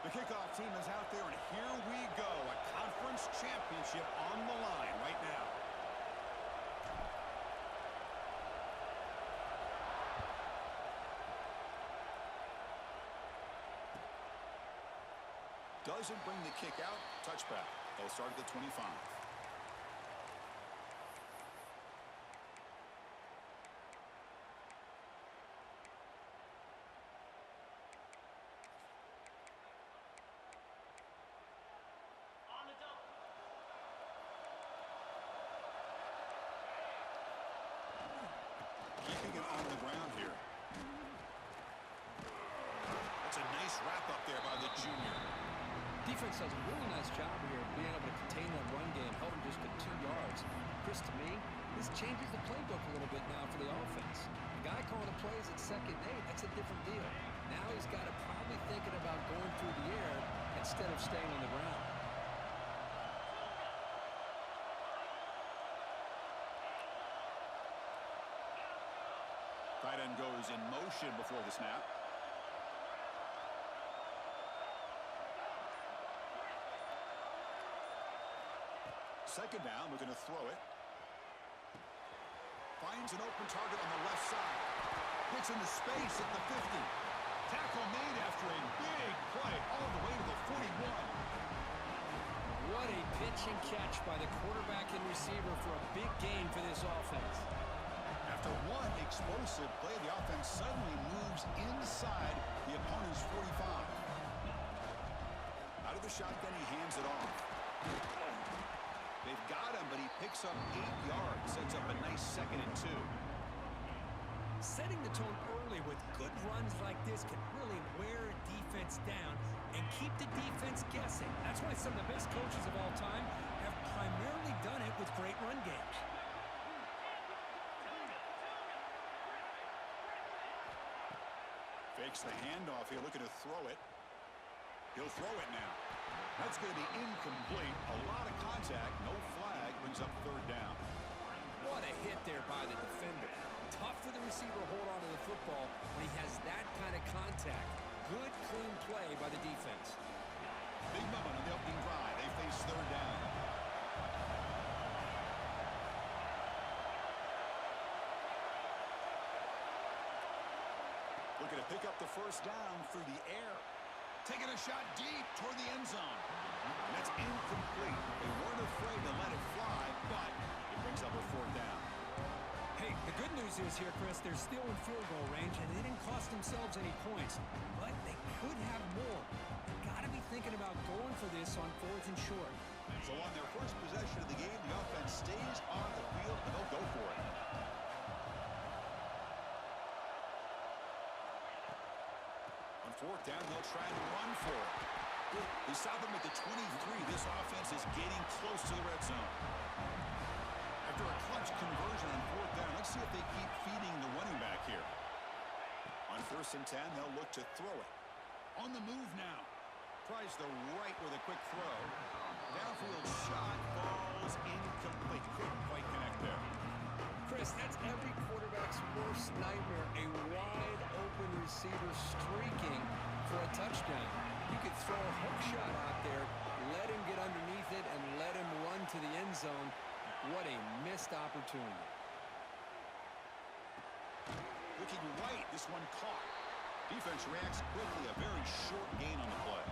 The kickoff team is out there, and here we go. A conference championship on the line right now. Doesn't bring the kick out. Touchback. They'll start at the 25. Keeping it on the ground here. That's a nice wrap up there by the junior. Defense does a really nice job here of being able to contain that run game, held him just to 2 yards. Chris, to me, this changes the playbook a little bit now for the offense. The guy calling the plays at 2nd and 8, that's a different deal. Now he's got to probably thinking about going through the air instead of staying on the ground. Tight end goes in motion before the snap. Second down, looking to throw it. Finds an open target on the left side. Gets into space at the 50. Tackle made after a big play all the way to the 41. What a pitch and catch by the quarterback and receiver for a big gain for this offense. After one explosive play, the offense suddenly moves inside the opponent's 45. Out of the shotgun, he hands it off. They've got him, but he picks up 8 yards, sets up a nice 2nd and 2. Setting the tone early with good runs like this can really wear a defense down and keep the defense guessing. That's why some of the best coaches of all time have primarily done it with great run games. Fakes the handoff here, looking to throw it. He'll throw it now. That's going to be incomplete. A lot of contact, no flag, brings up 3rd down. What a hit there by the defender. Tough for the receiver to hold on to the football when he has that kind of contact. Good, clean play by the defense. Big moment on the opening drive. They face 3rd down. Looking to pick up the 1st down through the air. Taking a shot deep toward the end zone. And that's incomplete. They weren't afraid to let it fly, but it brings up a 4th down. Hey, the good news is here, Chris, they're still in field goal range, and they didn't cost themselves any points. But they could have more. Got to be thinking about going for this on 4th and short. So on their first possession of the game, the offense stays on the field, and they'll go for it. On 4th down, they'll try and run for it. They stop them at the 23. This offense is getting close to the red zone. After a clutch conversion on 4th down, let's see if they keep feeding the running back here. On 1st and 10, they'll look to throw it. On the move now. Tries the right with a quick throw. Downfield shot falls incomplete. Couldn't quite connect there. Chris, that's every quarterback's worst nightmare. A wide open receiver streaking for a touchdown. You could throw a hook shot out there, let him get underneath it, and let him run to the end zone. What a missed opportunity. Looking right, this one caught. Defense reacts quickly, a very short gain on the play.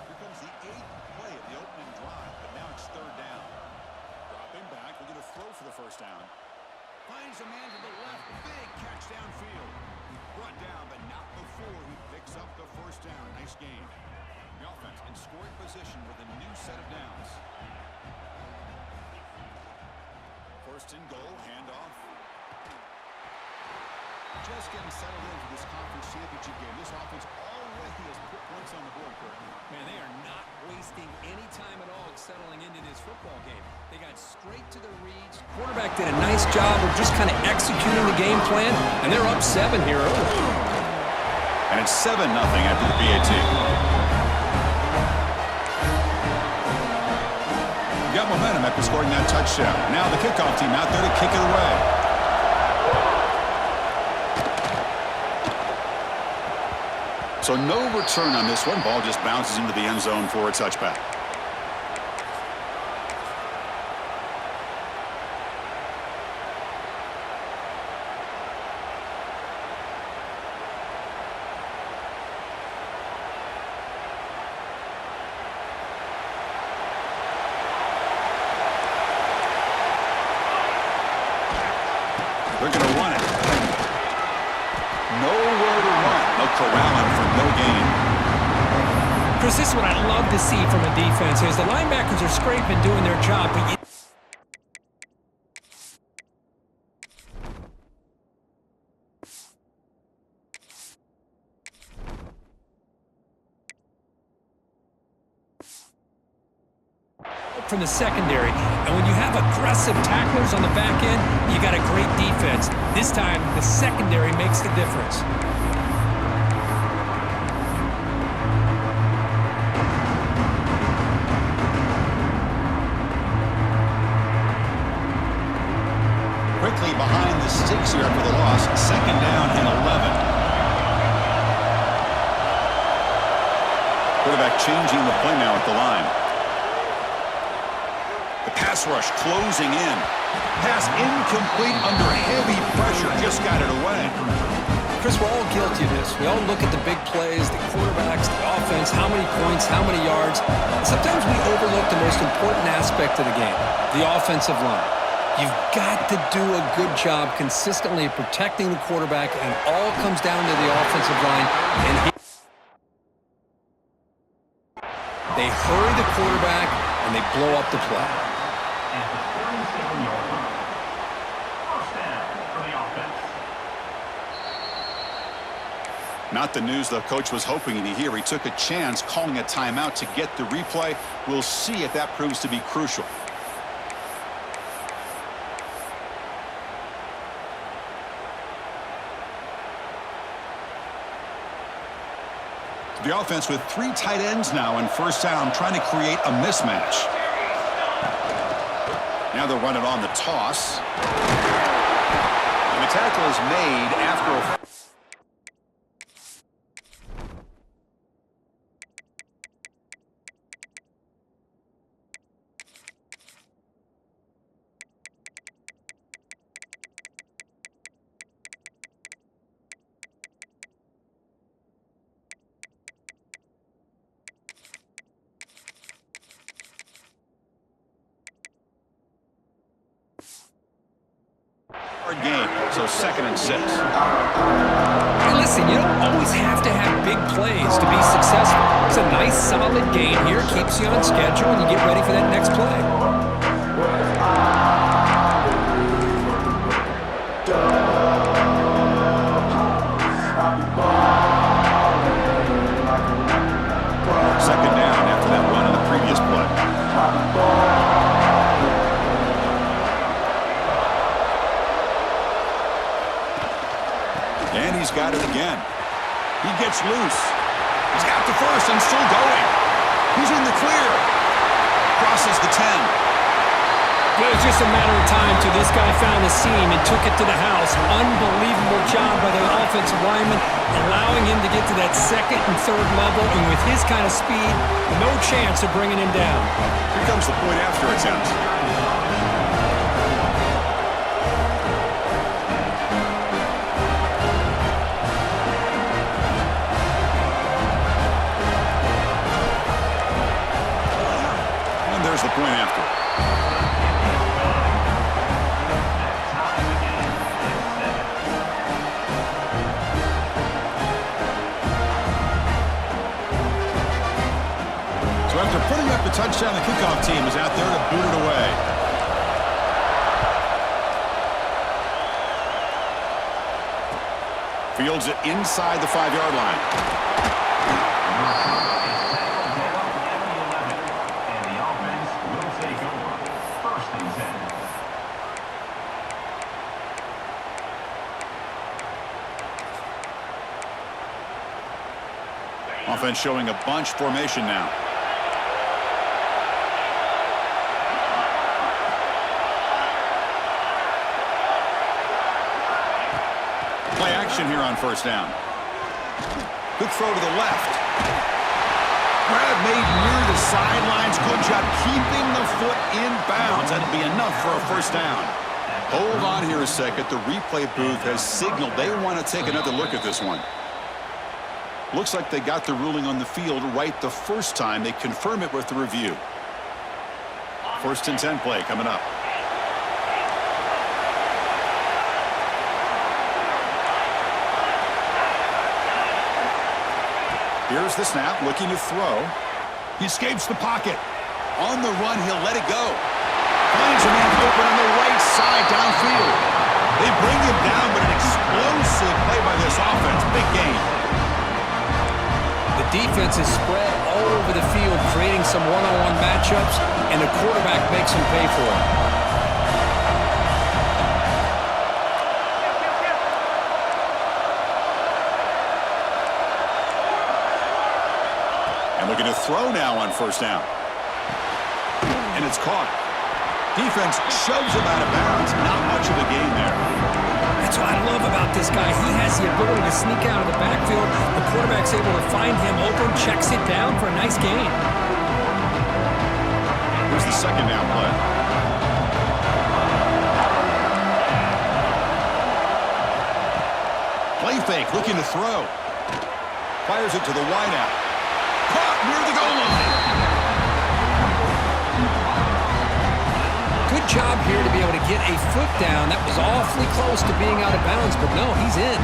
Here comes the 8th play of the opening drive, but now it's 3rd down. Dropping back, we're going to throw for the 1st down. Finds a man to the left, big catch downfield. Brought down, but not before he picks up the 1st down. Nice game. The offense in scoring position with a new set of downs. 1st and goal, handoff. Just getting settled in for this conference championship game. This offense already has put points on the board, Kurt. Man, they are not wasting any time at all settling into this football game. They got straight to the reads. Quarterback did a nice job of just kind of executing the game plan, and they're up 7 here early. And it's 7-0 after the PAT. Got momentum after scoring that touchdown. Now the kickoff team out there to kick it away. So no return on this one. Ball just bounces into the end zone for a touchback. They're going to run it. Nowhere to run. They'll corral him for no gain. Chris, this is what I love to see from a defense is the linebackers are scraping, doing their job, but you from the secondary. And when you have aggressive tacklers on the back end, you got a great defense. This time, the secondary makes the difference. Quickly behind the sticks here for the loss. Second down and 11. Quarterback changing the play now at the line. The pass rush closing in. Pass incomplete under heavy pressure. Just got it away. Chris, we're all guilty of this. We all look at the big plays, the quarterbacks, the offense, how many points, how many yards. Sometimes we overlook the most important aspect of the game, the offensive line. You've got to do a good job consistently protecting the quarterback, and it all comes down to the offensive line. And they hurry the quarterback, and they blow up the play. Not the news the coach was hoping to hear. He took a chance calling a timeout to get the replay. We'll see if that proves to be crucial. The offense with 3 tight ends now in first down, trying to create a mismatch. Now they'll run it on the toss. And the tackle is made after a... game, so 2nd and 6. Hey, listen, you don't always have to have big plays to be successful. It's a nice, solid gain here. Keeps you on schedule, and you get ready for that next play. Second down after that run in the previous play. And he's got it again. He gets loose. He's got the first and still going. He's in the clear. Crosses the 10. It was just a matter of time till this guy found the seam and took it to the house. Unbelievable job by the offensive lineman, allowing him to get to that 2nd and 3rd level. And with his kind of speed, no chance of bringing him down. Here comes the point after attempt. There's the point after. So after putting up the touchdown, the kickoff team is out there to boot it away. Fields it inside the 5-yard line. Offense showing a bunch formation now. Play action here on first down. Good throw to the left. Grab made near the sidelines. Good job keeping the foot in bounds. That'll be enough for a first down. Hold on here a second. The replay booth has signaled they want to take another look at this one. Looks like they got the ruling on the field right the first time. They confirm it with the review. 1st and 10 play coming up. Here's the snap, looking to throw. He escapes the pocket. On the run, he'll let it go. Finds a man open on the right side downfield. They bring him down, but an explosive play by this offense. Big game. The defense is spread all over the field, creating some one-on-one matchups, and the quarterback makes them pay for it. And looking to throw now on 1st down. And it's caught. Defense shoves him out of bounds. Not much of a gain there. That's what I love about this guy. He has the ability to sneak out of the backfield. The quarterback's able to find him open, checks it down for a nice gain. Here's the 2nd down play. Play fake, looking to throw. Fires it to the wideout. Caught near the goal line. Good job here to be able to get a foot down. That was awfully close to being out of bounds, but no, he's in.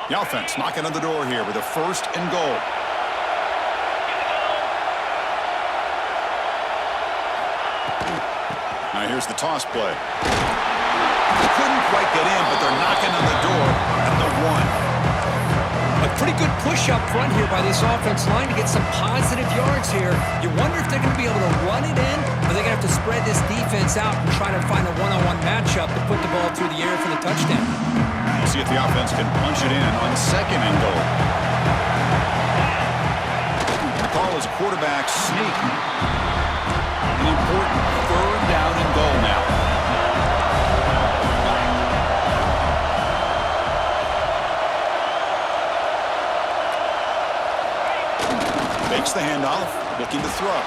The offense knocking on the door here with a 1st and goal. Now here's the toss play. Couldn't quite get in, but they're knocking on the door at the 1. A pretty good push up front here by this offense line to get some positive yards here. You wonder if they're going to be able to run it in, or they're going to have to spread this defense out and try to find a one-on-one matchup to put the ball through the air for the touchdown. We'll see if the offense can punch it in on 2nd and goal. The call is quarterback sneak. An important 3rd down and goal now. Makes the handoff, looking to throw.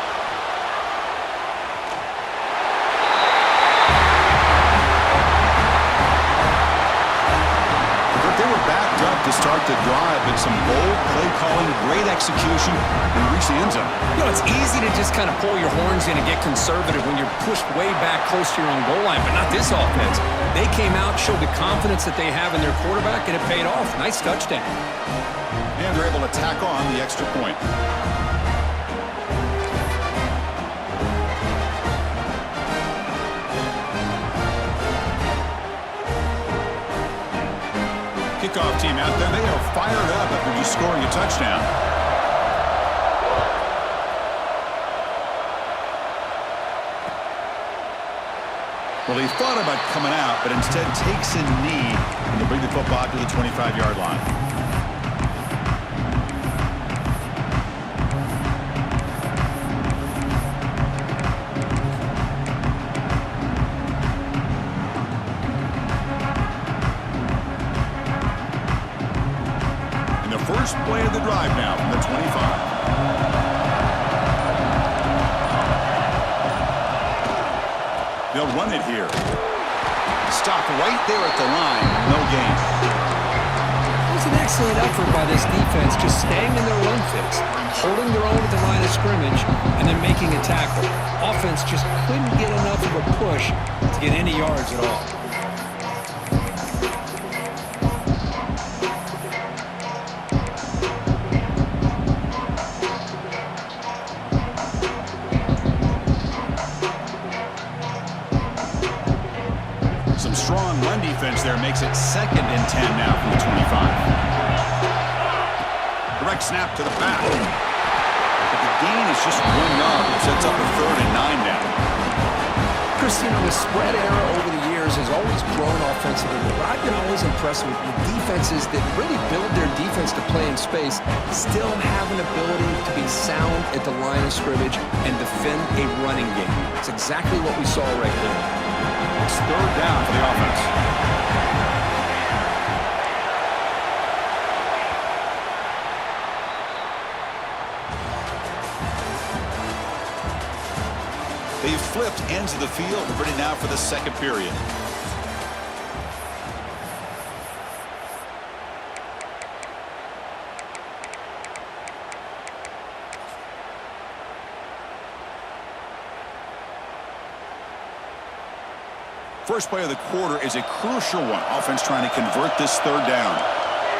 They were backed up to start the drive, but some bold play calling, great execution, and reach the end zone. You know, it's easy to just kind of pull your horns in and get conservative when you're pushed way back close to your own goal line, but not this offense. They came out, showed the confidence that they have in their quarterback, and it paid off. Nice touchdown. And they're able to tack on the extra point. Kickoff team out there. They are fired up after just scoring a touchdown. Well, he thought about coming out, but instead takes a knee and to bring the football to the 25-yard line. First play of the drive now from the 25. They'll run it here. Stop right there at the line. No gain. It was an excellent effort by this defense, just staying in their run fix, holding their own at the line of scrimmage, and then making a tackle. Offense just couldn't get enough of a push to get any yards at all. Strong run defense there makes it 2nd and 10 now from the 25. Direct snap to the back. But the gain is just 1 yard. It sets up a 3rd and 9 now. Chris, you know, the spread era over the years years has always grown offensively, but I've been always impressed with defenses that really build their defense to play in space, still have an ability to be sound at the line of scrimmage and defend a running game. It's exactly what we saw right there. It's third down for the offense. They've flipped ends of the field, ready now for the second period. First play of the quarter is a crucial one. Offense trying to convert this third down.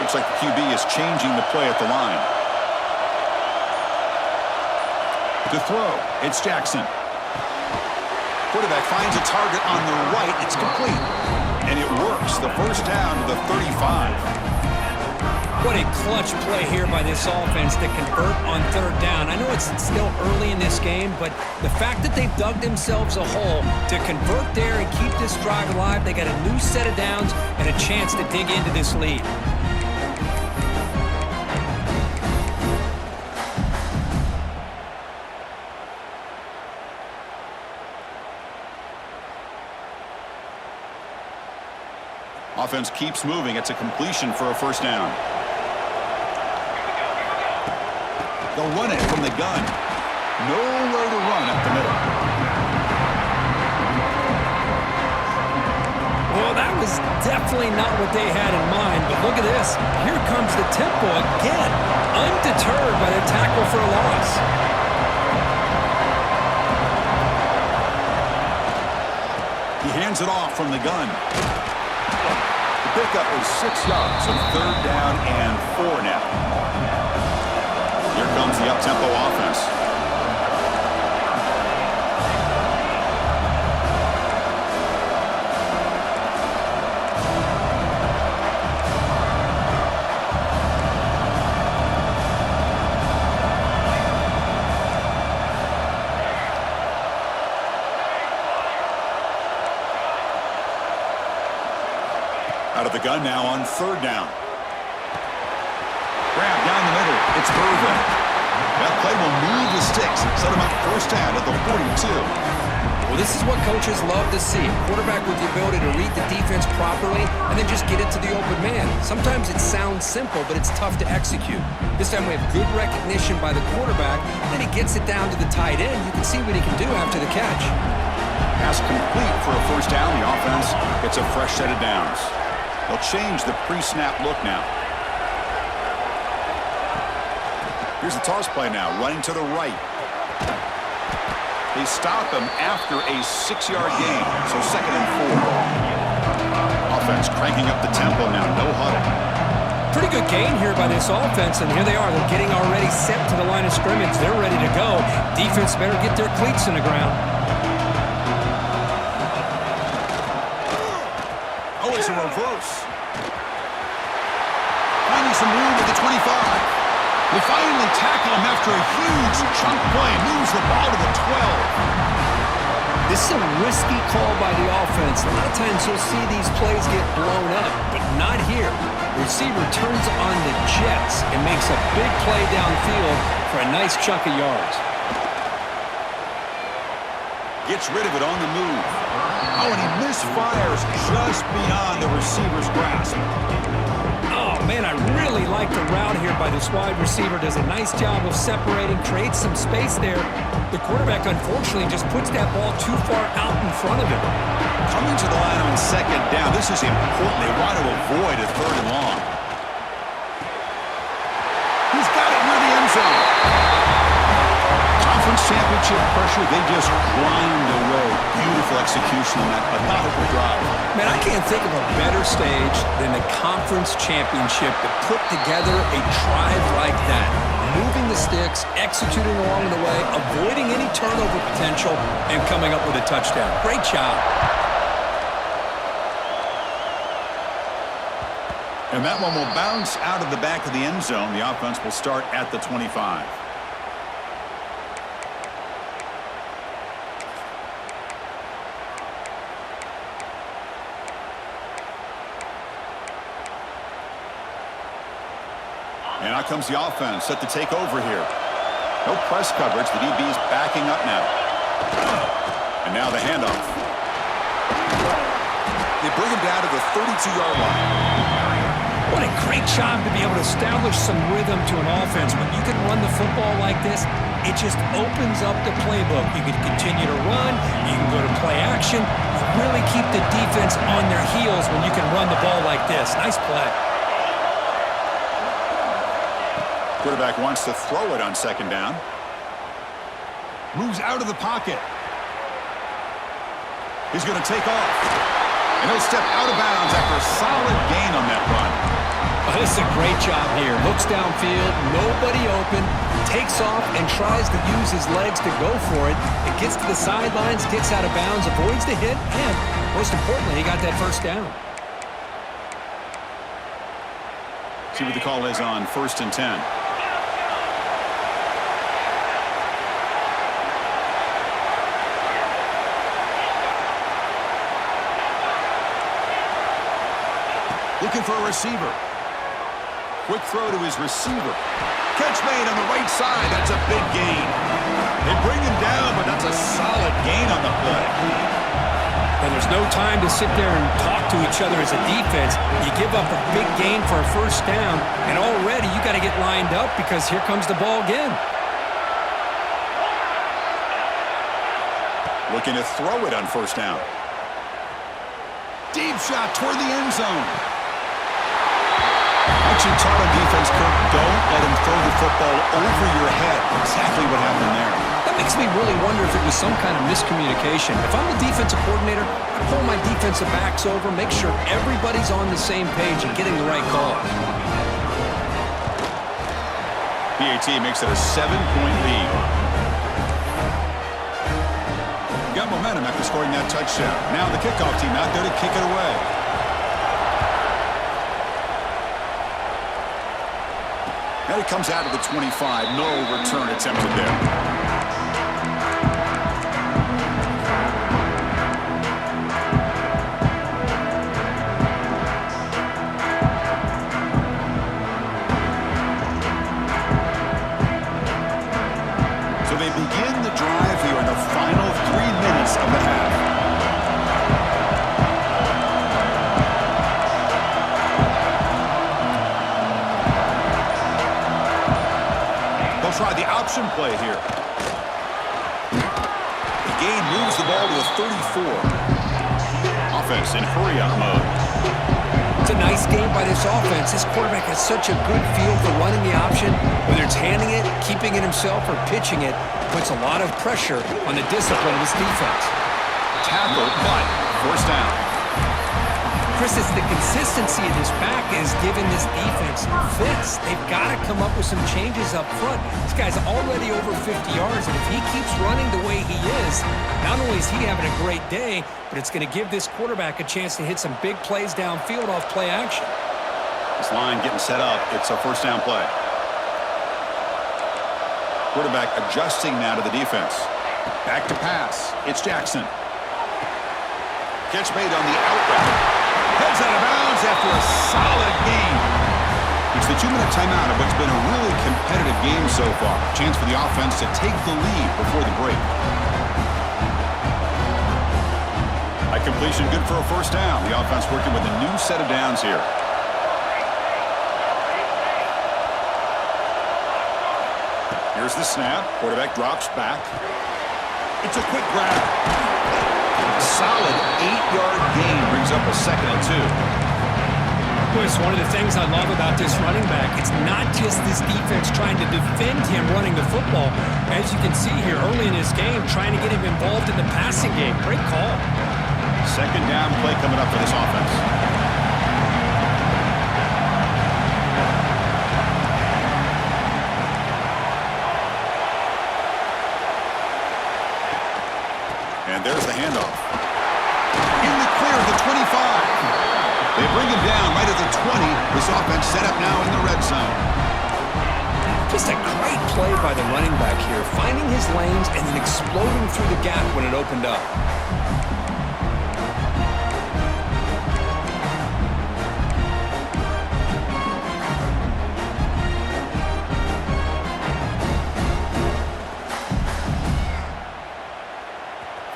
Looks like the QB is changing the play at the line. To throw, it's Jackson. Quarterback finds a target on the right. It's complete. And it works. The first down to the 35. What a clutch play here by this offense to convert on third down. I know it's still early in this game, but the fact that they've dug themselves a hole to convert there and keep this drive alive, they got a new set of downs and a chance to dig into this lead. Offense keeps moving. It's a completion for a first down. They'll run it from the gun. Nowhere to run up the middle. Well, that was definitely not what they had in mind, but look at this. Here comes the tempo again, undeterred by the tackle for a loss. He hands it off from the gun. The pickup is 6 yards, so third down and 4 now. Here comes the up-tempo offense. Out of the gun now on third down. Grab down the middle. It's Irvin. That play will move the sticks and set him up first down at the 42. Well, this is what coaches love to see. A quarterback with the ability to read the defense properly and then just get it to the open man. Sometimes it sounds simple, but it's tough to execute. This time we have good recognition by the quarterback. Then he gets it down to the tight end. You can see what he can do after the catch. Pass complete for a first down. The offense gets a fresh set of downs. They'll change the pre-snap look now. Here's the toss play now, running to the right. They stop him after a 6-yard gain, so 2nd and 4. Offense cranking up the tempo now, no huddle. Pretty good gain here by this offense, and here they are. They're getting already set to the line of scrimmage. They're ready to go. Defense better get their cleats in the ground. Oh, it's a reverse. Finding some room at the 25. They finally tackle him after a huge chunk play. Moves the ball to the 12. This is a risky call by the offense. A lot of times you'll see these plays get blown up, but not here. The receiver turns on the jets and makes a big play downfield for a nice chunk of yards. Gets rid of it on the move. Oh, and he misfires just beyond the receiver's grasp. Oh, man, I really like the route here by this wide receiver. Does a nice job of separating, creates some space there. The quarterback, unfortunately, just puts that ball too far out in front of him. Coming to the line on second down. This is important. They want to avoid a 3rd and long. He's got it near the end zone. Conference championship pressure, they just grind away. Beautiful execution on that methodical drive. Man, I can't think of a better stage than the conference championship to put together a drive like that. Moving the sticks, executing along the way, avoiding any turnover potential, and coming up with a touchdown. Great job. And that one will bounce out of the back of the end zone. The offense will start at the 25. And out comes the offense, set to take over here. No press coverage. The DB's backing up now. And now the handoff. They bring him down to the 32-yard line. What a great job to be able to establish some rhythm to an offense. When you can run the football like this, it just opens up the playbook. You can continue to run. You can go to play action. You really keep the defense on their heels when you can run the ball like this. Nice play. Quarterback wants to throw it on second down. Moves out of the pocket. He's going to take off. And he'll step out of bounds after a solid gain on that run. Oh, this is a great job here. Looks downfield, nobody open, takes off and tries to use his legs to go for it. It gets to the sidelines, gets out of bounds, avoids the hit, and most importantly, he got that first down. See what the call is on 1st and 10. Looking for a receiver. Quick throw to his receiver. Catch made on the right side. That's a big gain. They bring him down, but that's a solid gain on the play. And there's no time to sit there and talk to each other as a defense. You give up a big gain for a first down, and already you got to get lined up because here comes the ball again. Looking to throw it on first down. Deep shot toward the end zone. Action taught on defense, Kirk. Don't let him throw the football over your head. Exactly what happened there. That makes me really wonder if it was some kind of miscommunication. If I'm the defensive coordinator, I pull my defensive backs over, make sure everybody's on the same page and getting the right call. PAT makes it a 7-point lead. Got momentum after scoring that touchdown. Now the kickoff team out there to kick it away. Now he comes out of the 25. No return attempted there. So they begin the drive here in the final 3 minutes of the half. Try the option play here. The game moves the ball to the 34. Offense in hurry-up mode. It's a nice game by this offense. This quarterback has such a good feel for running the option. Whether it's handing it, keeping it himself, or pitching it, puts a lot of pressure on the discipline of this defense. Tackle, but first down. Chris, it's the consistency of this back is giving this defense fits. They've got to come up with some changes up front. This guy's already over 50 yards, and if he keeps running the way he is, not only is he having a great day, but it's going to give this quarterback a chance to hit some big plays downfield off play action. This line getting set up. It's a first down play. Quarterback adjusting now to the defense. Back to pass. It's Jackson. Catch made on the out route. Heads out of bounds after a solid gain. It's the 2-minute timeout of what's been a really competitive game so far. Chance for the offense to take the lead before the break. By completion, good for a first down. The offense working with a new set of downs here. Here's the snap. Quarterback drops back. It's a quick grab. Solid 8-yard gain brings up a 2nd and 2. Chris, one of the things I love about this running back, it's not just this defense trying to defend him running the football. As you can see here early in his game, trying to get him involved in the passing game. Great call. 2nd down play coming up for this offense. And there's the handoff. In the clear of the 25. They bring him down right at the 20. This offense set up now in the red zone. Just a great play by the running back here, finding his lanes and then exploding through the gap when it opened up.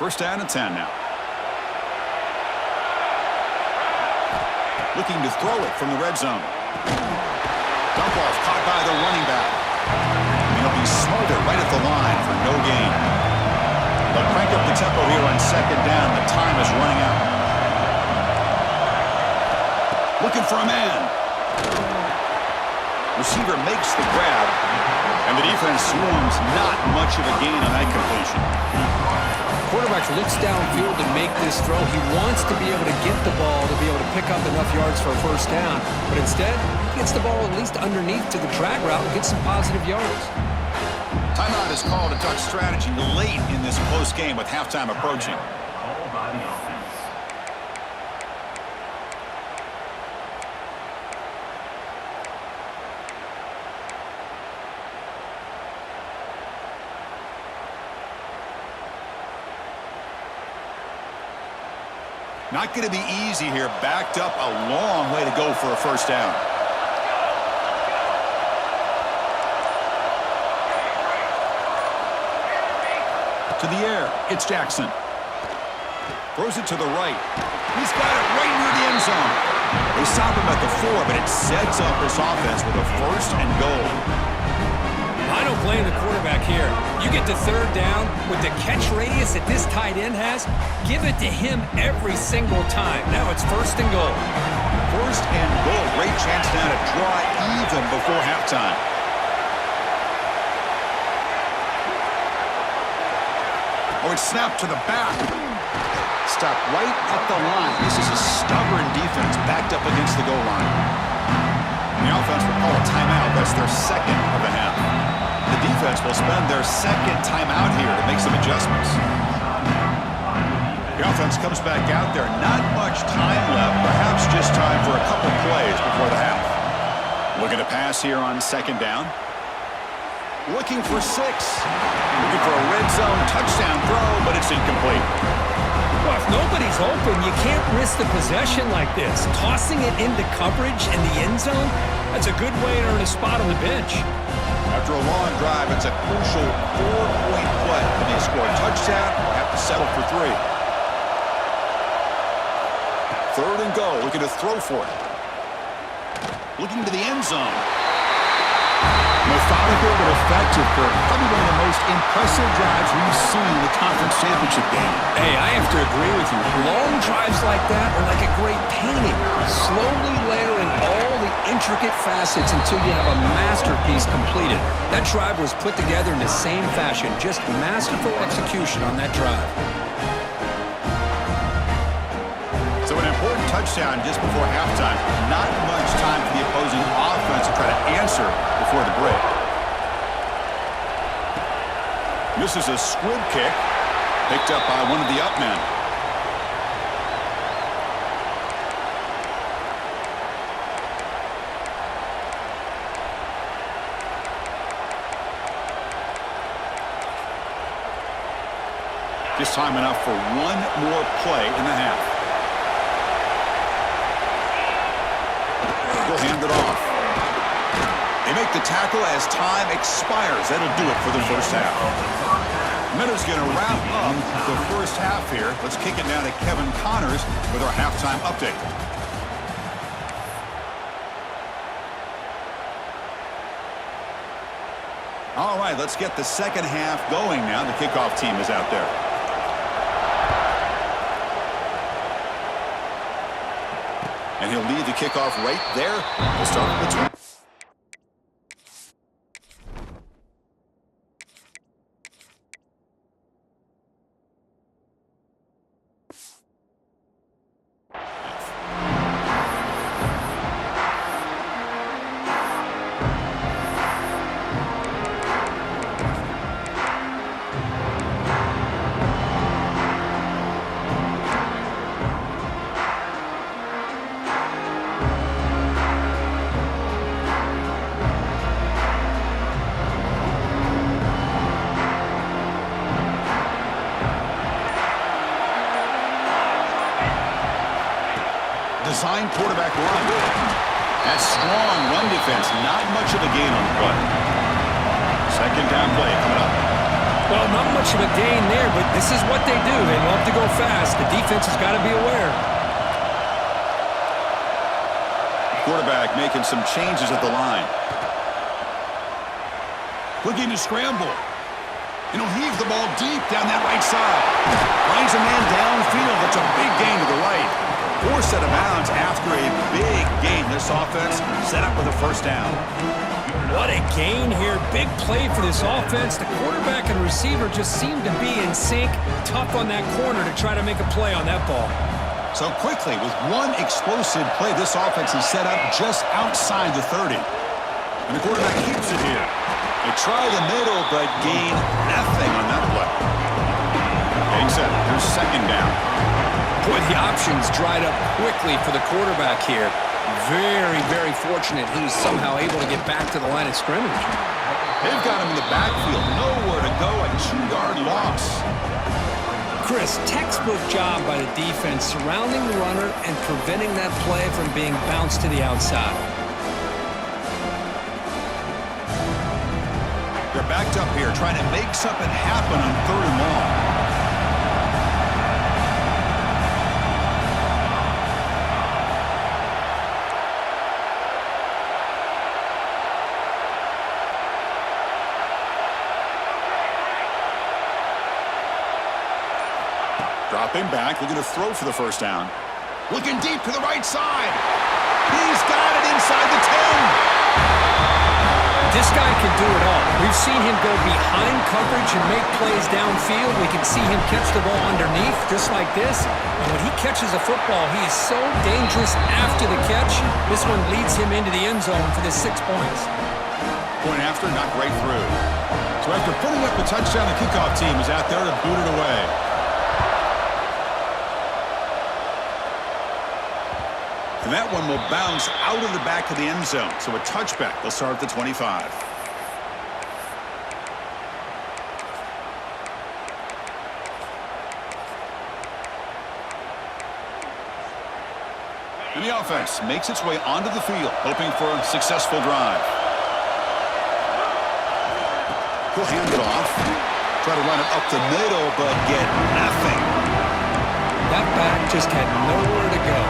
First down and 10 now. Looking to throw it from the red zone. Dump off caught by the running back. And he'll be smothered right at the line for no gain. They'll crank up the tempo here on second down. The time is running out. Looking for a man. Receiver makes the grab. And the defense swarms. Not much of a gain on that completion. Quarterback looks downfield to make this throw. He wants to be able to get the ball to be able to pick up enough yards for a first down. But instead, he gets the ball at least underneath to the drag route and gets some positive yards. Timeout is called to talk strategy late in this close game with halftime approaching. Not going to be easy here. Backed up a long way to go for a first down. To the air. It's Jackson. Throws it to the right. He's got it right near the end zone. They stop him at the 4, but it sets up this offense with a first and goal. I don't blame the quarterback here. You get to third down with the catch radius that this tight end has, give it to him every single time. Now it's first and goal. First and goal. Great chance now to draw even before halftime. Oh, it's snapped to the back. Stopped right at the line. This is a stubborn defense backed up against the goal line. The offense will call a timeout. That's their second of the half. The defense will spend their second timeout here to make some adjustments. The offense comes back out there. Not much time left. Perhaps just time for a couple plays before the half. Looking to pass here on second down. Looking for 6. Looking for a red zone touchdown throw, but it's incomplete. Well, if nobody's open, you can't risk the possession like this. Tossing it into coverage in the end zone, that's a good way to earn a spot on the bench. After a long drive, it's a crucial 4-point play. Can they score a touchdown or have to settle for 3? Third and goal, looking to throw for it. Looking to the end zone. Methodical but effective for probably one of the most impressive drives we've seen in the conference championship game. Hey, I have to agree with you. Long drives like that are like a great painting. Slowly layering all the intricate facets until you have a masterpiece completed. That drive was put together in the same fashion. Just masterful execution on that drive. So an important touchdown just before halftime. Not much time for the opposing offense to try to answer before the break. This is a squib kick picked up by one of the up men. Just time enough for one more play in the half. They'll hand it off. They make the tackle as time expires. That'll do it for the first half. Minuta's going to wrap up the first half here. Let's kick it now to Kevin Connors with our halftime update. All right, let's get the second half going now. The kickoff team is out there. And he'll lead the kickoff right there. We'll start with the 20. Design quarterback run. That strong run defense, not much of a gain on the play. Second down play coming up. Well, not much of a gain there, but this is what they do. They love to go fast. The defense has got to be aware. Quarterback making some changes at the line. Looking to scramble. And he'll heave the ball deep down that right side. Finds a man downfield. That's a big gain to the right. 4 set of bounds after a big gain. This offense set up with a first down. What a gain here. Big play for this offense. The quarterback and receiver just seem to be in sync. Tough on that corner to try to make a play on that ball. So quickly, with one explosive play, this offense is set up just outside the 30. And the quarterback keeps it here. They try the middle, but gain nothing on that play. Getting set. Here's second down. Boy, the options dried up quickly for the quarterback here. Very, very fortunate he was somehow able to get back to the line of scrimmage. They've got him in the backfield. Nowhere to go. A 2-yard loss. Chris, textbook job by the defense surrounding the runner and preventing that play from being bounced to the outside. They're backed up here trying to make something happen on 3rd and long. Dropping back, looking to throw for the first down. Looking deep to the right side. He's got it inside the 10. This guy can do it all. We've seen him go behind coverage and make plays downfield. We can see him catch the ball underneath, just like this. And when he catches a football, he is so dangerous after the catch. This one leads him into the end zone for the 6 points. Point after, not right through. So after putting up the touchdown, the kickoff team is out there to boot it away. And that one will bounce out of the back of the end zone. So a touchback. They'll start at the 25. And the offense makes its way onto the field, hoping for a successful drive. He'll hand it off. Try to run it up the middle, but get nothing. That back just had nowhere to go.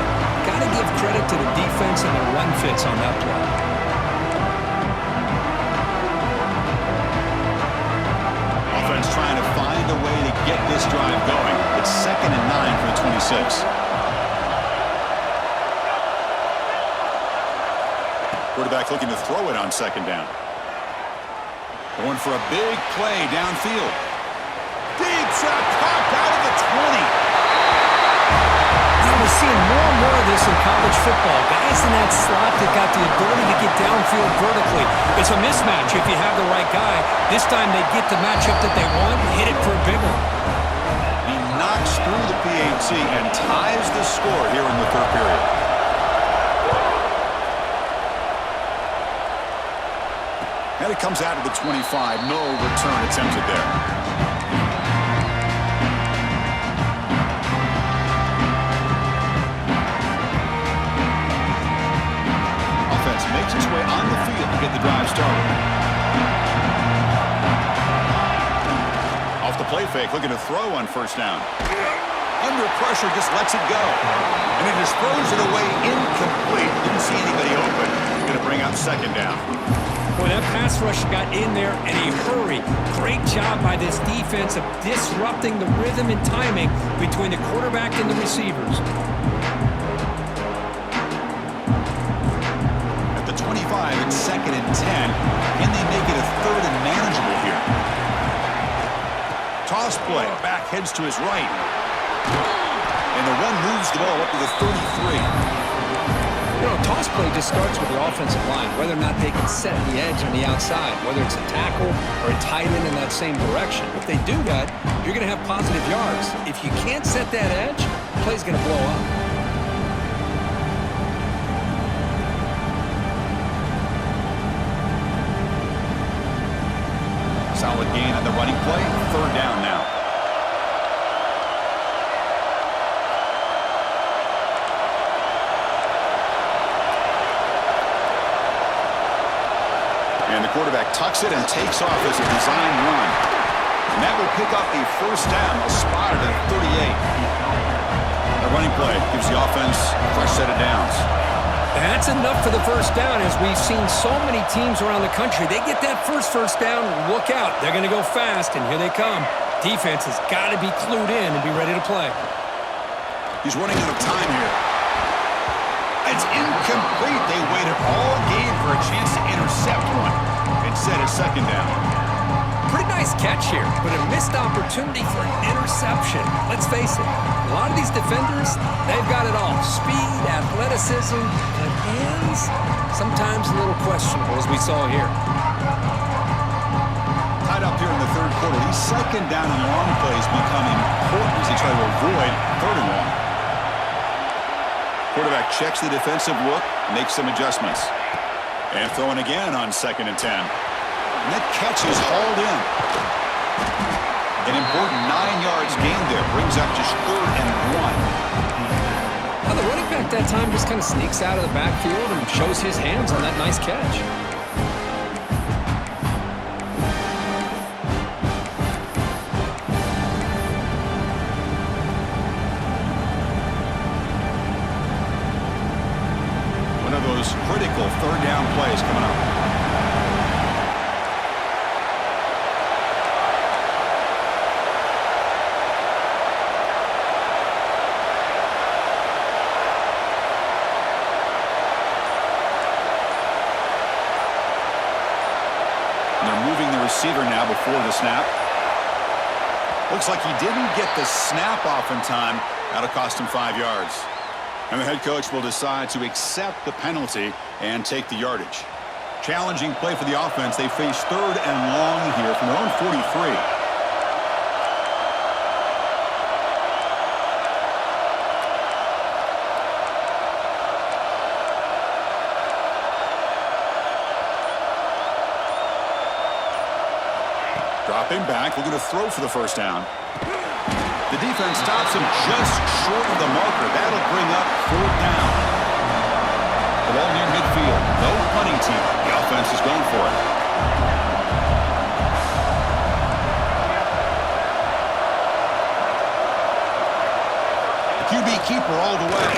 Got to give credit to the defense and the run fits on that play. Offense trying to find a way to get this drive going. It's 2nd and 9 for the 26. Quarterback looking to throw it on 2nd down. Going for a big play downfield. Deep shot popped out of the 20. We're seeing more and more of this in college football. Guys in that slot that got the ability to get downfield vertically. It's a mismatch if you have the right guy. This time they get the matchup that they want, hit it for a big one. He knocks through the PAT and ties the score here in the 3rd period. And it comes out of the 25. No return attempted there. Makes its way on the field to get the drive started. Off the play fake, looking to throw on 1st down. Under pressure, just lets it go. And he just throws it away incomplete. Didn't see anybody open. Going to bring up 2nd down. Boy, that pass rush got in there in a hurry. Great job by this defense of disrupting the rhythm and timing between the quarterback and the receivers. 25, it's 2nd and 10. Can they make it a 3rd and manageable here? Toss play. Back heads to his right. And the run moves the ball up to the 33. You know, toss play just starts with the offensive line, whether or not they can set the edge on the outside, whether it's a tackle or a tight end in that same direction. If they do that, you're going to have positive yards. If you can't set that edge, the play's going to blow up. Solid gain on the running play. 3rd down now. And the quarterback tucks it and takes off as a design run. And that will pick up a first down. They'll spot it at 38. The running play gives the offense a fresh set of downs. That's enough for the first down. As we've seen so many teams around the country, they get that first down, look out. They're going to go fast, and here they come. Defense has got to be clued in and be ready to play. He's running out of time here. It's incomplete. They waited all game for a chance to intercept one. Instead, a second down. Pretty nice catch here, but a missed opportunity for an interception. Let's face it, a lot of these defenders, they've got it all. Speed, athleticism, but hands, sometimes a little questionable, as we saw here. Tied up here in the third quarter. These second down and long plays become important as they try to avoid third and long. Quarterback checks the defensive look, makes some adjustments. And throwing again on 2nd and 10. And that catch is hauled in. An important 9 yards gained there. Brings up just 3rd and 1. Well, the running back that time just kind of sneaks out of the backfield and shows his hands on that nice catch. One of those critical third down plays coming up. Receiver now before the snap. Looks like he didn't get the snap off in time. That'll cost him 5 yards. And the head coach will decide to accept the penalty and take the yardage. Challenging play for the offense. They face 3rd and long here from their own 43. Dropping back, looking to throw for the first down. The defense stops him just short of the marker. That'll bring up 4th down. The ball near midfield. No punting team. The offense is going for it. The QB keeper all the way.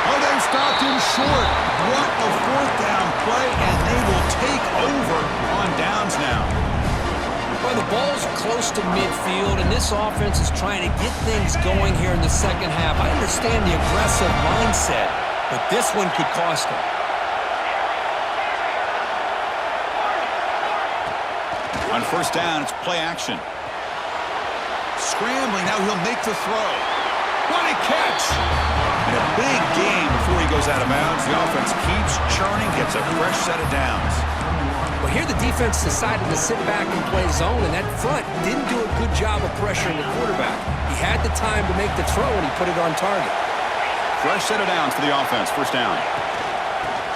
Oh, they stopped him short. What a 4th down play, and they will take over on downs now. Well, the ball's close to midfield, and this offense is trying to get things going here in the second half. I understand the aggressive mindset, but this one could cost them. On first down, it's play action. Scrambling, now he'll make the throw. What a catch! And a big gain before he goes out of bounds. The offense keeps churning, gets a fresh set of downs. Well, here the defense decided to sit back and play zone, and that front didn't do a good job of pressuring the quarterback. He had the time to make the throw, and he put it on target. Fresh set of downs for the offense, first down.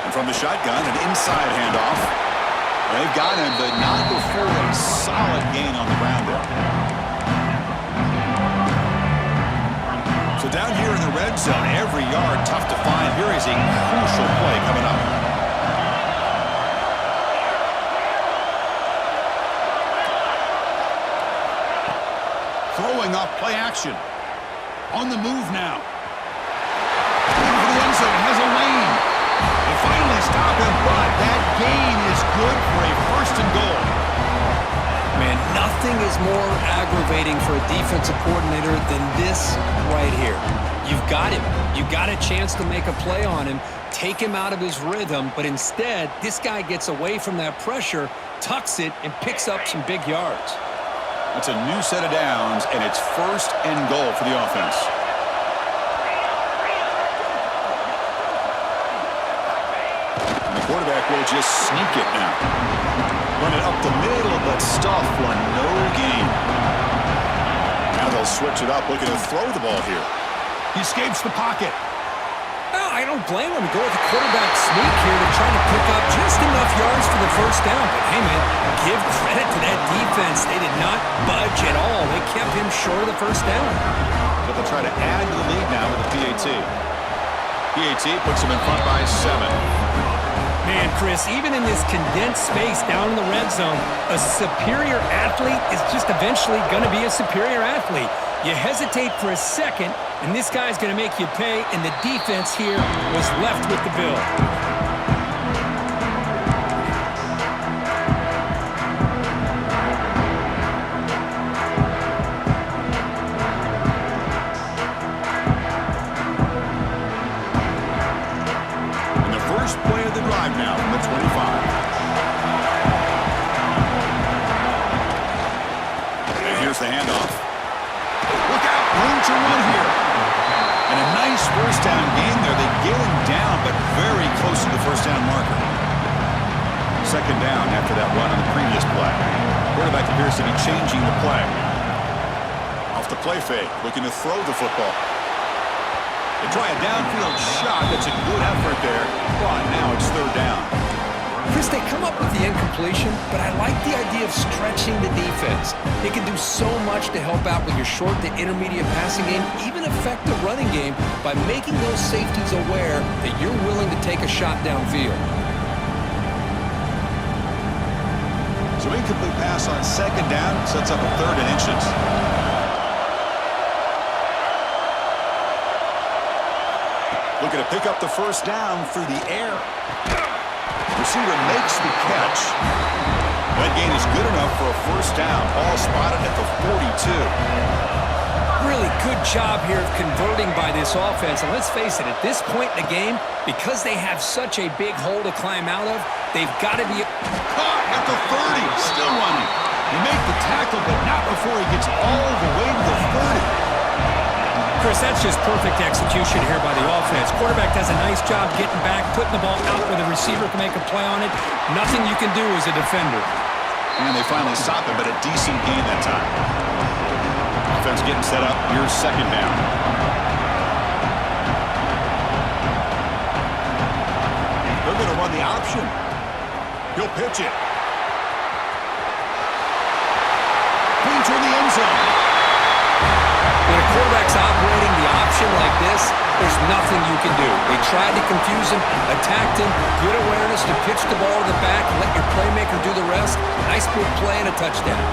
And from the shotgun, an inside handoff. They've got him, but not before a solid gain on the ground there. So down here in the red zone, every yard tough to find. Here is a crucial play coming up. Throwing off play action. On the move now. Looking for the end zone, has a lane. They finally stop him, but that gain is good for a 1st and goal. Man, nothing is more aggravating for a defensive coordinator than this right here. You've got him. You've got a chance to make a play on him, take him out of his rhythm, but instead, this guy gets away from that pressure, tucks it, and picks up some big yards. It's a new set of downs, and it's 1st and goal for the offense. And the quarterback will just sneak it now. Run it up the middle, but stuff for no gain. Now they'll switch it up, looking to throw the ball here. He escapes the pocket. Well, I don't blame him to go with the quarterback sneak here to try to pick up just enough yards for the first down. But hey, man, give credit to that defense. They did not budge at all. They kept him short of the first down. But they'll try to add to the lead now with the PAT. PAT puts them in front by 7. Man, Chris, even in this condensed space down in the red zone, a superior athlete is just eventually going to be a superior athlete. You hesitate for a second, and this guy's going to make you pay, and the defense here was left with the bill. Now from the 25. And here's the handoff. Look out, room to run here. And a nice first down gain there. They get him down, but very close to the first down marker. Second down after that run on the previous play. Quarterback appears to be changing the play. Off the play fake, looking to throw the football. They try a downfield shot. That's a good effort there. But now it's third down. Chris, they come up with the incompletion, but I like the idea of stretching the defense. It can do so much to help out with your short to intermediate passing game, even affect the running game by making those safeties aware that you're willing to take a shot downfield. So incomplete pass on second down sets up a third and inches. Looking to pick up the first down through the air. Receiver makes the catch. That gain is good enough for a first down. Ball spotted at the 42. Really good job here of converting by this offense. And let's face it, at this point in the game, because they have such a big hole to climb out of, they've got to be caught at the 30. Still running. They make the tackle, but not before he gets all the way to the 30. Chris, that's just perfect execution here by the offense. Quarterback does a nice job getting back, putting the ball out where the receiver can make a play on it. Nothing you can do as a defender. And they finally stop him, but a decent gain that time. Offense getting set up. Here's second down. They're going to run the option. He'll pitch it. Clean toward the end zone. When a quarterback's operating the option like this, there's nothing you can do. They tried to confuse him, attacked him, good awareness to pitch the ball to the back and let your playmaker do the rest. Nice big play and a touchdown.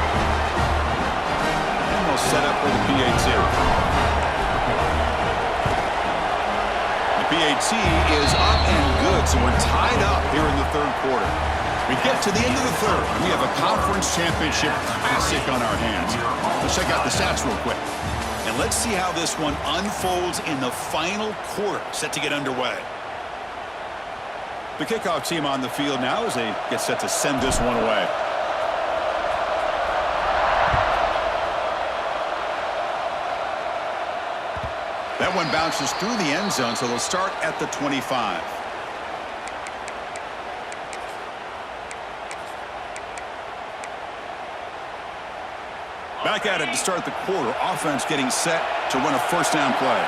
And they'll set up for the PAT. The PAT is up and good, so we're tied up here in the third quarter. We get to the end of the third. We have a conference championship classic on our hands. Let's check out the stats real quick. And let's see how this one unfolds in the final quarter, set to get underway. The kickoff team on the field now as they get set to send this one away. That one bounces through the end zone, so they'll start at the 25. Back at it to start the quarter. Offense getting set to run a first down play.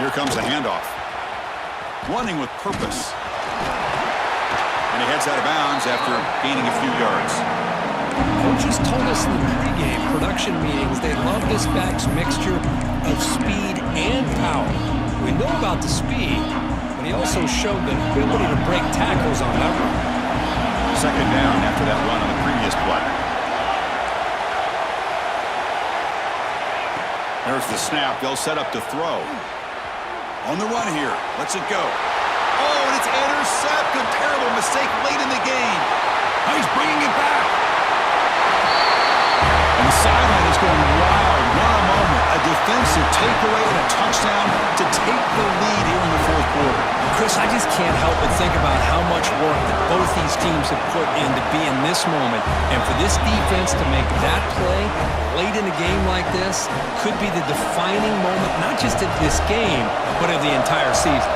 Here comes the handoff. Running with purpose. And he heads out of bounds after gaining a few yards. Coaches told us in the pregame production meetings they love this back's mixture of speed and power. We know about the speed, but he also showed the ability to break tackles on that run. Second down after that run on the previous play. There's the snap. They'll set up to throw. On the run here. Lets it go. Oh, and it's intercepted. Terrible mistake late in the game. Now he's bringing it back. And the sideline is going wild. What a moment. A defensive takeaway and a touchdown to take the lead here in the fourth quarter. Chris, I just can't help but think about how much work that both these teams have put in to be in this moment. And for this defense to make that play late in a game like this could be the defining moment, not just of this game, but of the entire season.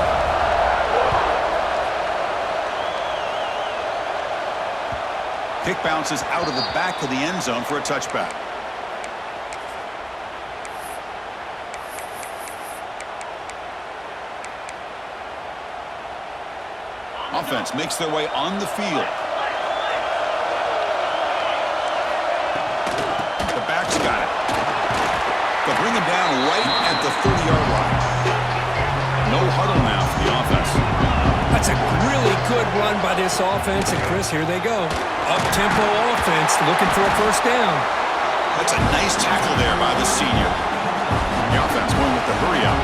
Kick bounces out of the back of the end zone for a touchback. Offense makes their way on the field. The back's got it. They'll bring him down right at the 30-yard line. No huddle now for the offense. That's a really good run by this offense. And, Chris, here they go. Up-tempo offense looking for a first down. That's a nice tackle there by the senior. The offense going with the hurry-up.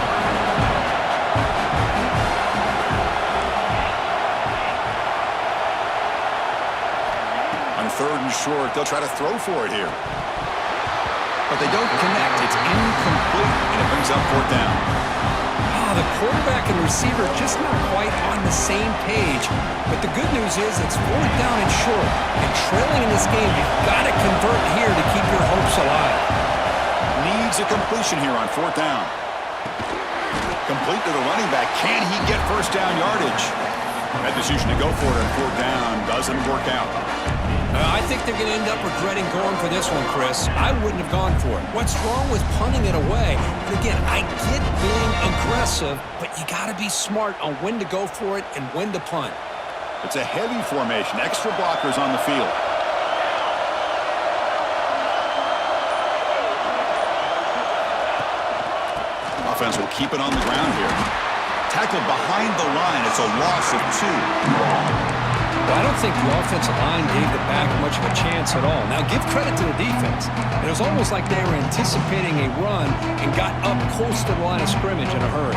On 3rd and short, they'll try to throw for it here. But they don't connect. It's incomplete, and it brings up 4th down. The quarterback and receiver just not quite on the same page. But the good news is it's 4th down and short. And trailing in this game, you've got to convert here to keep your hopes alive. Needs a completion here on 4th down. Complete to the running back. Can he get first down yardage? That decision to go for it on 4th down doesn't work out. I think they're going to end up regretting going for this one, Chris. I wouldn't have gone for it. What's wrong with punting it away? And again, I get being aggressive, but you got to be smart on when to go for it and when to punt. It's a heavy formation. Extra blockers on the field. Offense will keep it on the ground here. Tackled behind the line. It's a loss of 2. Well, I don't think the offensive line gave the back much of a chance at all. Now, give credit to the defense. It was almost like they were anticipating a run and got up close to the line of scrimmage in a hurry.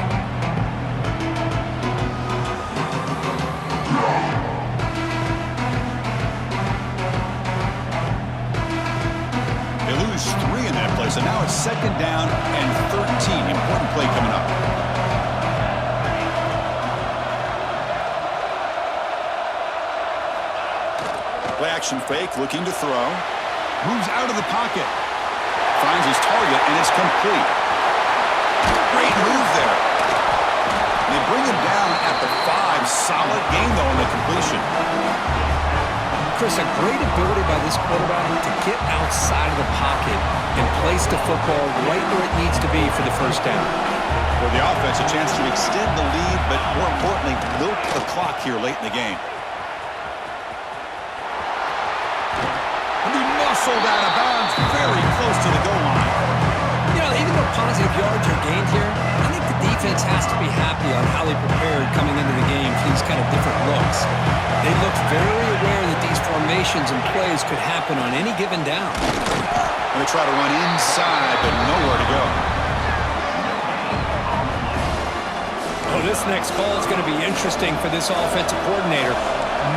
They lose 3 in that play, so now it's 2nd down and 13. Important play coming up. Action fake, looking to throw. Moves out of the pocket. Finds his target, and it's complete. Great move there. They bring him down at the 5. Solid game, though, on the completion. Chris, a great ability by this quarterback to get outside of the pocket and place the football right where it needs to be for the first down. For the offense, a chance to extend the lead, but more importantly, milk the clock here late in the game. Muscled out of bounds, very close to the goal line. You know, even though positive yards are gained here, I think the defense has to be happy on how they prepared coming into the game for these kind of different looks. They looked very aware that these formations and plays could happen on any given down. They try to run inside, but nowhere to go. Oh, this next call is going to be interesting for this offensive coordinator.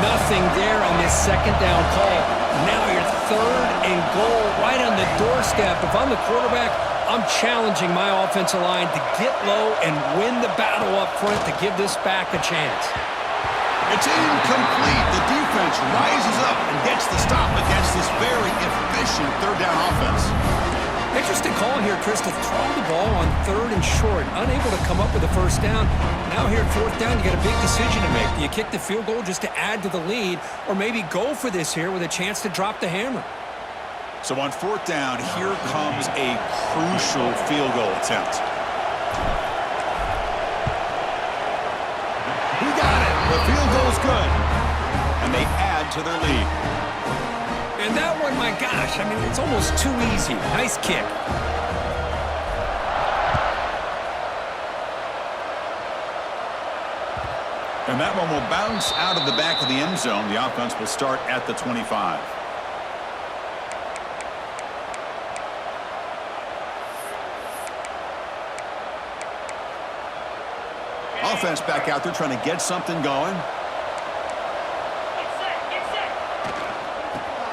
Nothing there on this 2nd down call. Now you're 3rd and goal right on the doorstep. If I'm the quarterback, I'm challenging my offensive line to get low and win the battle up front to give this back a chance. It's incomplete. The defense rises up and gets the stop against this very efficient 3rd down offense. Interesting call here, Chris, to throw the ball on 3rd and short. Unable to come up with a first down. Now here at 4th down, you got a big decision to make. Do you kick the field goal just to add to the lead, or maybe go for this here with a chance to drop the hammer? So on 4th down, here comes a crucial field goal attempt. He got it. The field goal's good. And they add to their lead. And that one, my gosh, I mean, it's almost too easy. Nice kick. And that one will bounce out of the back of the end zone. The offense will start at the 25. Offense back out there trying to get something going.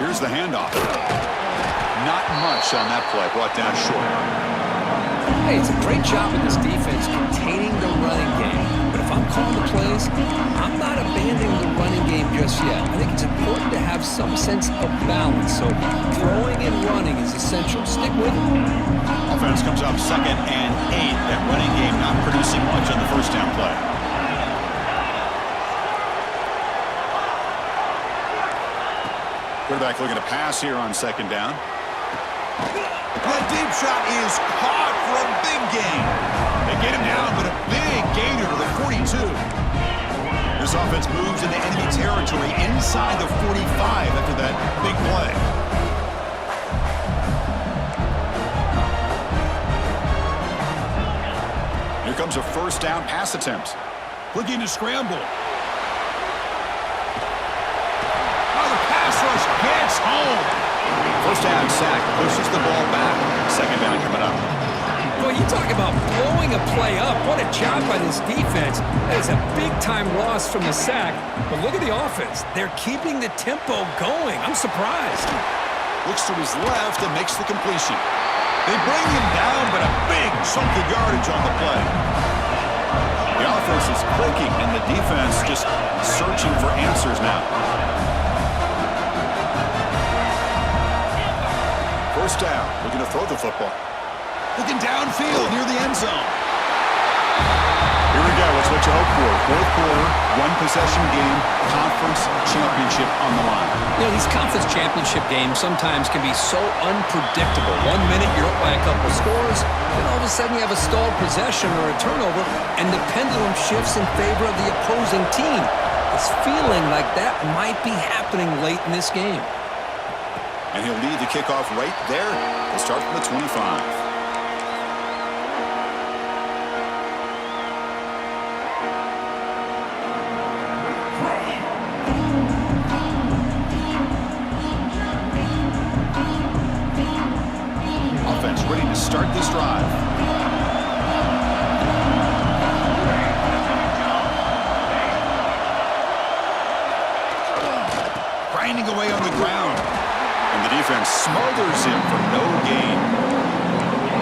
Here's the handoff. Not much on that play. Brought down short. Hey, it's a great job of this defense containing the running game. But if I'm calling the plays, I'm not abandoning the running game just yet. I think it's important to have some sense of balance. So throwing and running is essential. Stick with it. Offense comes up 2nd and 8. That running game not producing much on the first down play. Quarterback looking to pass here on 2nd down. The deep shot is caught for a big gain. They get him down, but a big gainer to the 42. This offense moves into enemy territory inside the 45 after that big play. Here comes a first down pass attempt. Looking to scramble. First-down sack pushes the ball back. Second down coming up. Boy, you talk about blowing a play up. What a job by this defense. That is a big-time loss from the sack. But look at the offense. They're keeping the tempo going. I'm surprised. Looks to his left and makes the completion. They bring him down, but a big chunk of yardage on the play. The offense is clicking, and the defense just searching for answers now. First down, looking to throw the football. Looking downfield near the end zone. Here we go. It's what you hope for. Fourth quarter, one-possession game, conference championship on the line. You know, these conference championship games sometimes can be so unpredictable. 1 minute you're up by a couple scores, then all of a sudden you have a stalled possession or a turnover, and the pendulum shifts in favor of the opposing team. It's feeling like that might be happening late in this game. And he'll lead the kickoff right there. He'll start from the 25. Ready to start this drive. Grinding away on the ground. And the defense smothers him for no gain.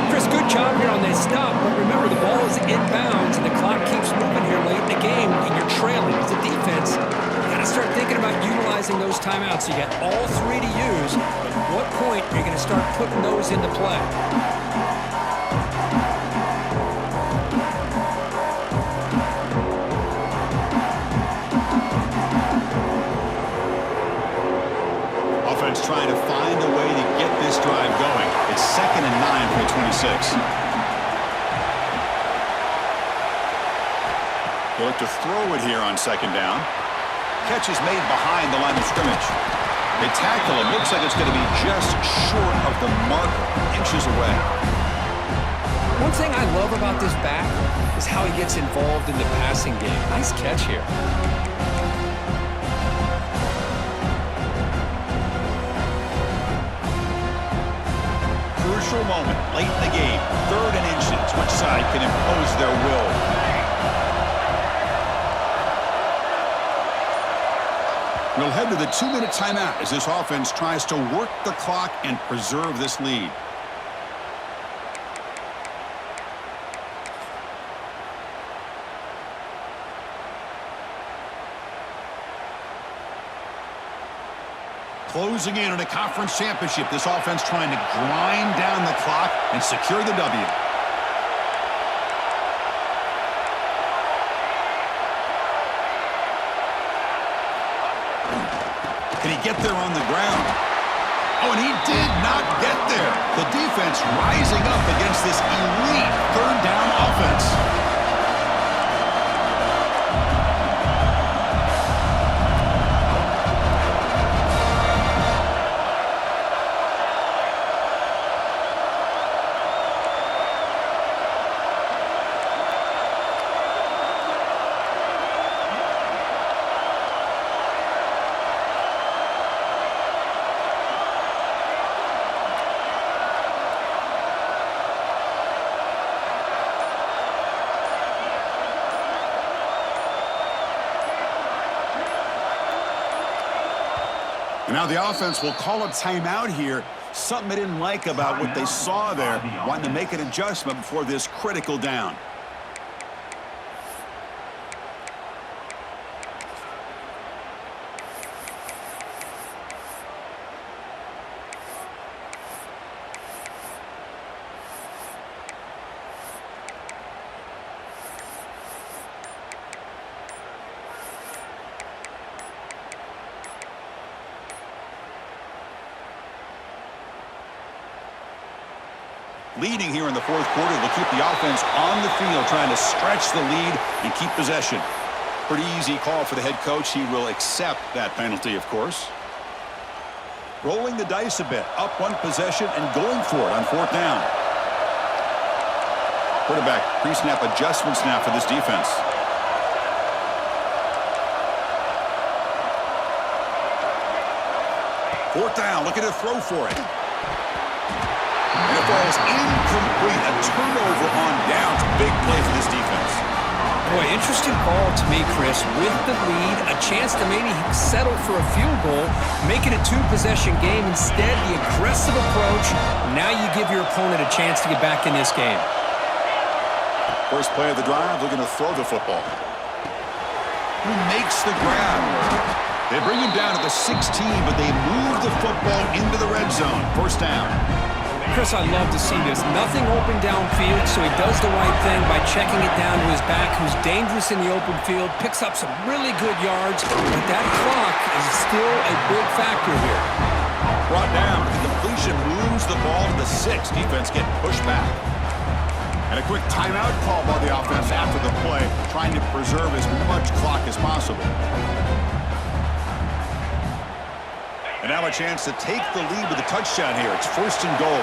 Chris, good job here on this stop, but remember the ball is inbounds and the clock keeps moving here late in the game and you're trailing as a defense. You got to start thinking about utilizing those timeouts. You got all three to use. At what point are you going to start putting those into play? Offense trying to find a way to get this drive going. It's 2nd and 9 for the 26. He'll look to throw it here on 2nd down. Catch is made behind the line of scrimmage. They tackle him. Looks like it's going to be just short of the marker, inches away. One thing I love about this back is how he gets involved in the passing game. Nice catch here. Crucial moment late in the game. 3rd and inches. Which side can impose their will? We'll head to the 2-minute timeout as this offense tries to work the clock and preserve this lead. Closing in on a conference championship, this offense trying to grind down the clock and secure the W. Can he get there on the ground? Oh, and he did not get there. The defense rising up against this elite 3rd down offense. Now the offense will call a timeout here. Something they didn't like about what they saw there. Wanting to make an adjustment before this critical down. Leading here in the 4th quarter will keep the offense on the field, trying to stretch the lead and keep possession. Pretty easy call for the head coach. He will accept that penalty, of course. Rolling the dice a bit, up one possession and going for it on 4th down. Quarterback pre-snap adjustments now for this defense. Fourth down, looking to throw for it. falls incomplete. A turnover on downs. Big play for this defense. Boy, interesting call to me, Chris. With the lead, a chance to maybe settle for a field goal, make it a two-possession game. Instead, the aggressive approach. Now you give your opponent a chance to get back in this game. First play of the drive, looking to throw the football. Who makes the grab? They bring him down to the 16, but they move the football into the red zone. First down. Chris, I love to see this. Nothing open downfield, so he does the right thing by checking it down to his back, who's dangerous in the open field, picks up some really good yards, but that clock is still a big factor here. Brought down, the completion moves the ball to the 6. Defense getting pushed back. And a quick timeout call by the offense after the play, trying to preserve as much clock as possible. And now a chance to take the lead with a touchdown here. It's first and goal.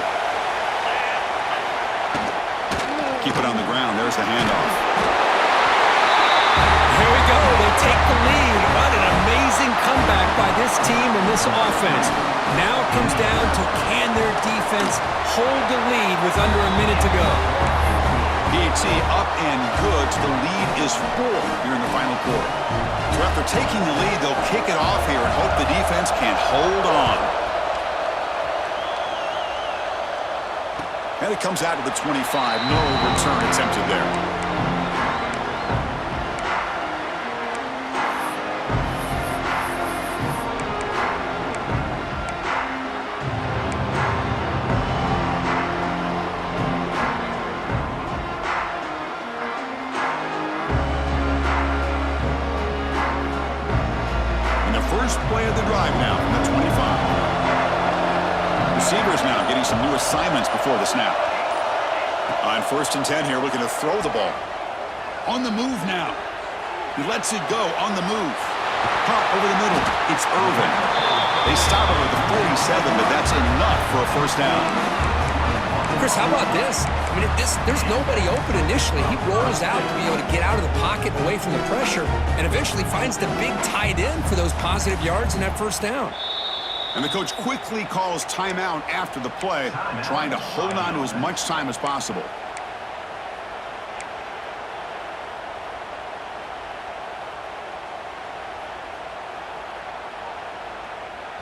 Keep it on the ground. There's the handoff. Here we go. They take the lead. What an amazing comeback by this team and this offense. Now it comes down to can their defense hold the lead with under a minute to go. PAT up and good. So the lead is 4 here in the final quarter. So after taking the lead, they'll kick it off here and hope the defense can hold on. And it comes out to the 25. No return attempted there. First play of the drive now from the 25. Receivers now getting some new assignments before the snap. On first and 10 here, looking to throw the ball. On the move now. He lets it go on the move. Pump over the middle. It's Irvin. They stop him at the 47, but that's enough for a first down. Chris, how about this? I mean, there's nobody open initially. He rolls out to be able to get out of the pocket and away from the pressure and eventually finds the big tight end for those positive yards in that first down. And the coach quickly calls timeout after the play, trying to hold on to as much time as possible.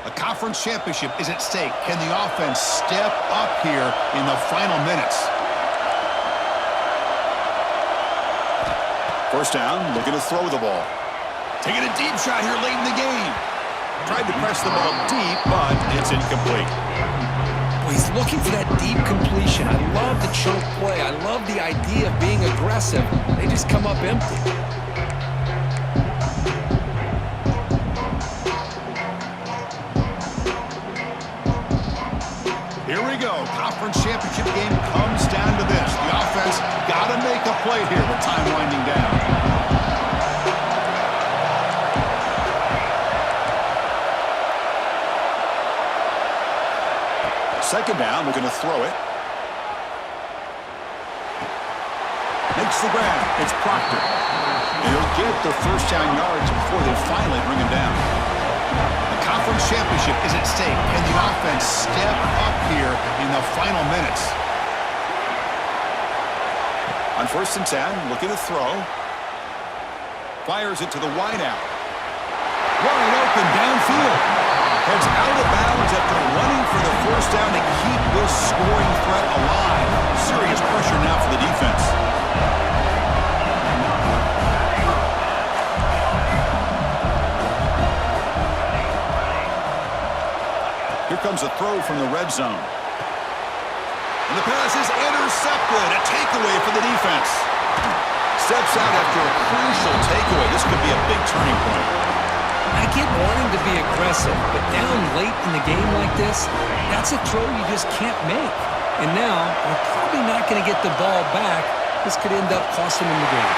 A conference championship is at stake. Can the offense step up here in the final minutes? First down, looking to throw the ball. Taking a deep shot here late in the game. Tried to press the ball deep, but it's incomplete. Well, he's looking for that deep completion. I love the choke play. I love the idea of being aggressive. They just come up empty. Here we go. Conference championship game comes down to this. The offense got to make a play here with time winding down. Second down, we're going to throw it. Makes the grab. It's Proctor. And he'll get the first down yards before they finally bring him down. The conference championship is at stake. Can the offense step up here in the final minutes? On first and 10, looking to throw. Fires it to the wideout. Wide open downfield. Heads out of bounds after running for the first down to keep this scoring threat alive. Serious pressure now for the defense. Here comes a throw from the red zone. And the pass is intercepted. A takeaway for the defense. Steps out after a crucial takeaway. This could be a big turning point. I get wanting to be aggressive, but down late in the game like this, that's a throw you just can't make. And now, we're probably not going to get the ball back. This could end up costing them the game.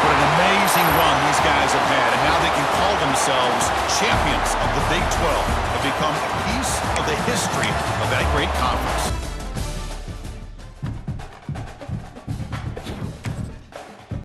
What an amazing run these guys have had, and now they can call themselves champions of the Big 12 and become a piece of the history of that great conference.